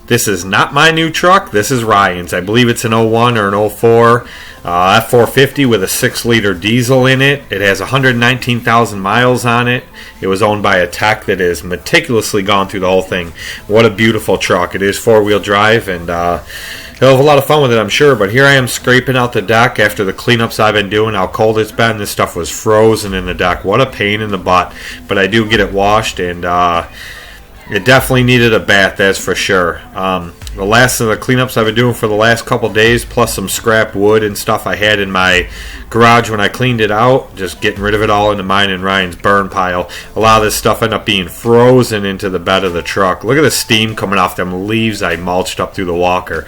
This is not my new truck. This is Ryan's. I believe it's an '01 or an '04 F450 with a 6-liter diesel in it. It has 119,000 miles on it. It was owned by a tech that has meticulously gone through the whole thing. What a beautiful truck. It is 4-wheel drive, and he'll have a lot of fun with it, I'm sure. But here I am scraping out the deck after the cleanups I've been doing, how cold it's been. This stuff was frozen in the deck. What a pain in the butt. But I do get it washed, and it definitely needed a bath, that's for sure. The last of the cleanups I've been doing for the last couple days, plus some scrap wood and stuff I had in my garage when I cleaned it out, just getting rid of it all into mine and Ryan's burn pile. A lot of this stuff ended up being frozen into the bed of the truck. Look at the steam coming off them leaves I mulched up through the walker.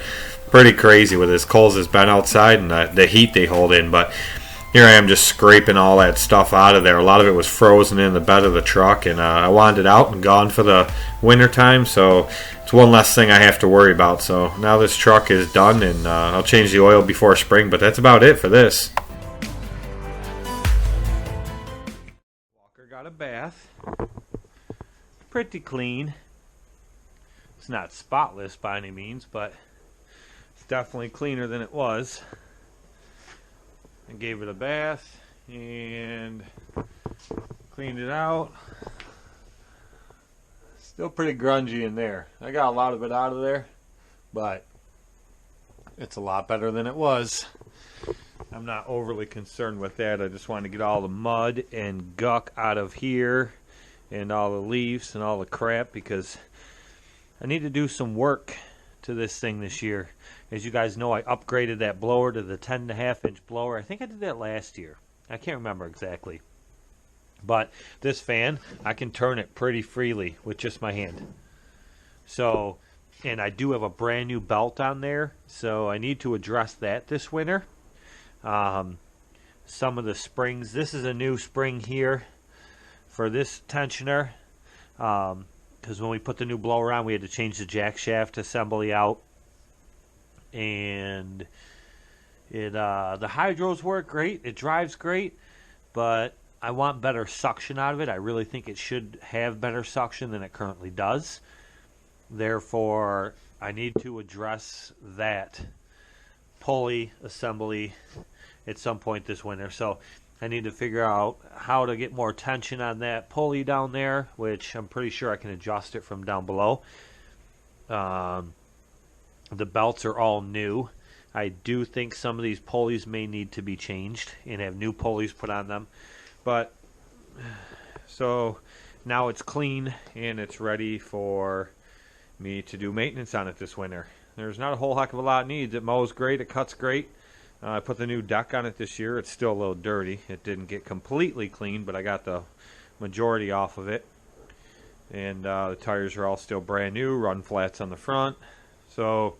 Pretty crazy with as cold as it's been outside and the heat they hold in, but here I am just scraping all that stuff out of there. A lot of it was frozen in the bed of the truck, and I wanted it out and gone for the winter time, so it's one less thing I have to worry about. So now this truck is done, and I'll change the oil before spring, but that's about it for this. Walker got a bath. Pretty clean. It's not spotless by any means, but it's definitely cleaner than it was. I gave it a bath and cleaned it out. Still pretty grungy in there. I got a lot of it out of there, but it's a lot better than it was. I'm not overly concerned with that. I just want to get all the mud and guck out of here and all the leaves and all the crap, because I need to do some work to this thing this year. As you guys know, I upgraded that blower to the 10.5-inch blower. I think I did that last year. I can't remember exactly. But this fan, I can turn it pretty freely with just my hand. So, and I do have a brand new belt on there, so I need to address that this winter. Some of the springs, this is a new spring here for this tensioner. Because when we put the new blower on, we had to change the jack shaft assembly out. And it the hydros work great, it drives great, but I want better suction out of it. I really think it should have better suction than it currently does. Therefore, I need to address that pulley assembly at some point this winter. So I need to figure out how to get more tension on that pulley down there, which I'm pretty sure I can adjust it from down below. The belts are all new. I do think some of these pulleys may need to be changed and have new pulleys put on them. But so now it's clean and it's ready for me to do maintenance on it this winter. There's not a whole heck of a lot it needs. It mows great. It cuts great. I put the new deck on it this year. It's still a little dirty. It didn't get completely clean, but I got the majority off of it. And the tires are all still brand new. Run flats on the front. So,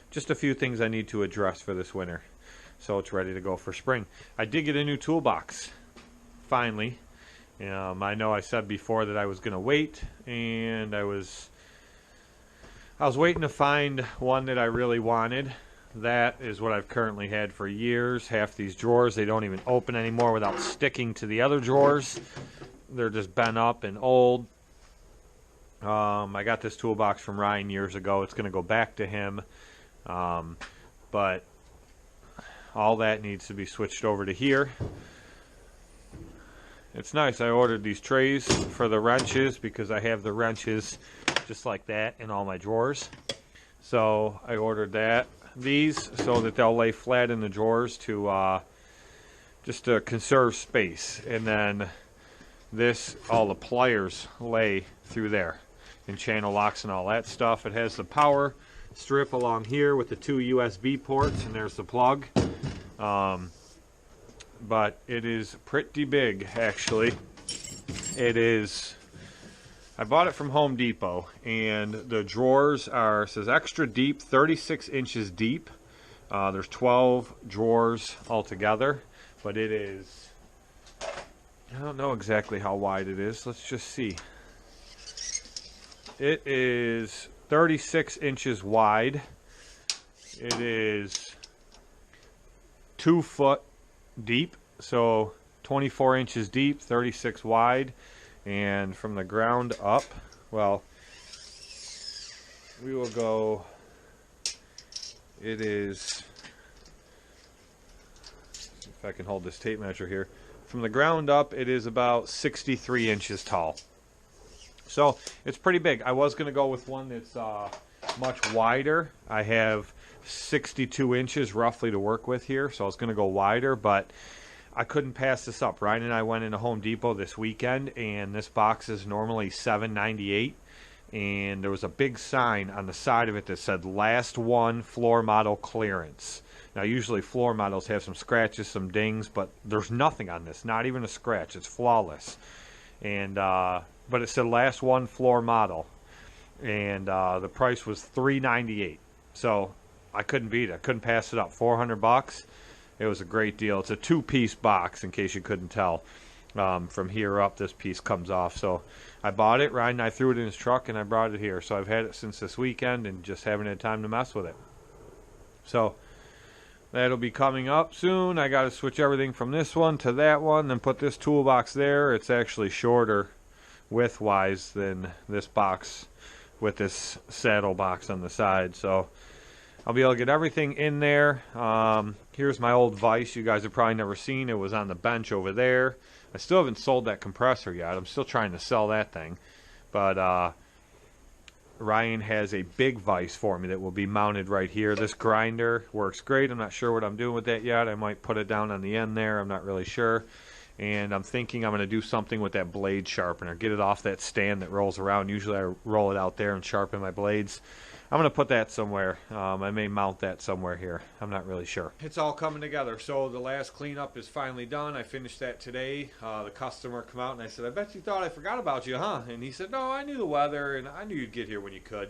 just a few things I need to address for this winter. So it's ready to go for spring. I did get a new toolbox, finally. I know I said before that I was going to wait, and I was waiting to find one that I really wanted. That is what I've currently had for years. Half these drawers, they don't even open anymore without sticking to the other drawers. They're just bent up and old. I got this toolbox from Ryan years ago. It's going to go back to him. But all that needs to be switched over to here. It's nice. I ordered these trays for the wrenches because I have the wrenches just like that in all my drawers. So I ordered these so that they'll lay flat in the drawers to just to conserve space. And then all the pliers lay through there. And channel locks and all that stuff. It has the power strip along here with the 2 USB ports, and there's the plug. But it is pretty big, actually. It is. I bought it from Home Depot, and the drawers says extra deep, 36 inches deep. There's 12 drawers altogether, but it is. I don't know exactly how wide it is. Let's just see. It is 36 inches wide. It is 2 foot deep, so 24 inches deep, 36 wide, and from the ground up, well, we will go, it is, if I can hold this tape measure here, from the ground up it is about 63 inches tall. So it's pretty big. I was going to go with one that's much wider. I have 62 inches roughly to work with here, so I was going to go wider, but I couldn't pass this up. Ryan and I went into Home Depot this weekend, and this box is normally $7.98, and there was a big sign on the side of it that said last one floor model clearance. Now usually floor models have some scratches, some dings, but there's nothing on this, not even a scratch. It's flawless. And but it said last one floor model, and the price was $3.98. So I couldn't beat it. I couldn't pass it up. $400. It was a great deal. It's a two-piece box, in case you couldn't tell. From here up, this piece comes off. So I bought it. Ryan and I threw it in his truck, and I brought it here. So I've had it since this weekend and just haven't had time to mess with it. So that'll be coming up soon. I got to switch everything from this one to that one, then put this toolbox there. It's actually shorter width-wise than this box with this saddle box on the side. So I'll be able to get everything in there. Here's my old vise you guys have probably never seen. It was on the bench over there. I still haven't sold that compressor yet. I'm still trying to sell that thing. But Ryan has a big vise for me that will be mounted right here. This grinder works great. I'm not sure what I'm doing with that yet. I might put it down on the end there. I'm not really sure. And I'm thinking I'm going to do something with that blade sharpener. Get it off that stand that rolls around. Usually I roll it out there and sharpen my blades. I'm going to put that somewhere. I may mount that somewhere here. I'm not really sure. It's all coming together. So the last cleanup is finally done. I finished that today. The customer came out and I said, I bet you thought I forgot about you, huh? And he said, no, I knew the weather and I knew you'd get here when you could.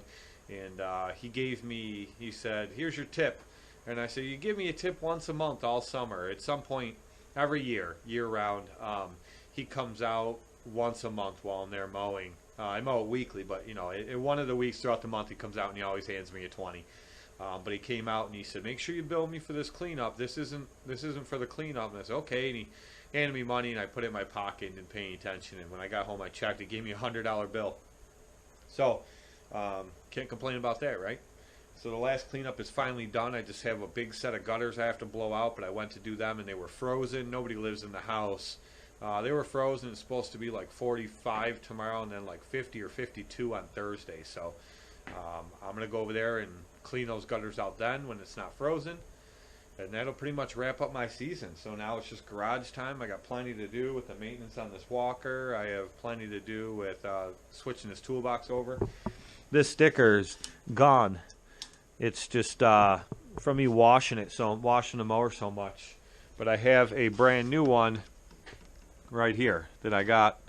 And he said, here's your tip. And I said, you give me a tip once a month all summer. At some point, every year, year-round, he comes out once a month while I'm there mowing. I mow it weekly, but, you know, one of the weeks throughout the month he comes out and he always hands me a 20. But he came out and he said, make sure you bill me for this cleanup. This isn't for the cleanup. And I said, okay. And he handed me money and I put it in my pocket and didn't pay any attention. And when I got home, I checked. He gave me a $100 bill. So, can't complain about that, right? So the last cleanup is finally done. I just have a big set of gutters I have to blow out, but I went to do them and they were frozen. Nobody lives in the house. They were frozen. It's supposed to be like 45 tomorrow and then like 50 or 52 on Thursday. So I'm going to go over there and clean those gutters out then when it's not frozen. And that'll pretty much wrap up my season. So now it's just garage time. I got plenty to do with the maintenance on this walker. I have plenty to do with switching this toolbox over. This sticker's gone. It's just from me washing the mower so much. But I have a brand new one right here that I got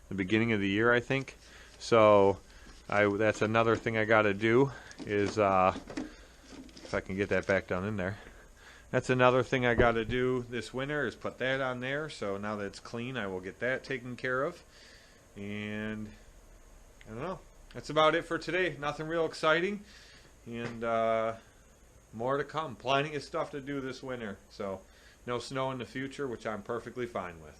the beginning of the year, I think. So that's another thing I got to do is, if I can get that back down in there. That's another thing I got to do this winter is put that on there. So now that it's clean, I will get that taken care of. And I don't know. That's about it for today. Nothing real exciting. And more to come. Plenty of stuff to do this winter. So no snow in the future, which I'm perfectly fine with.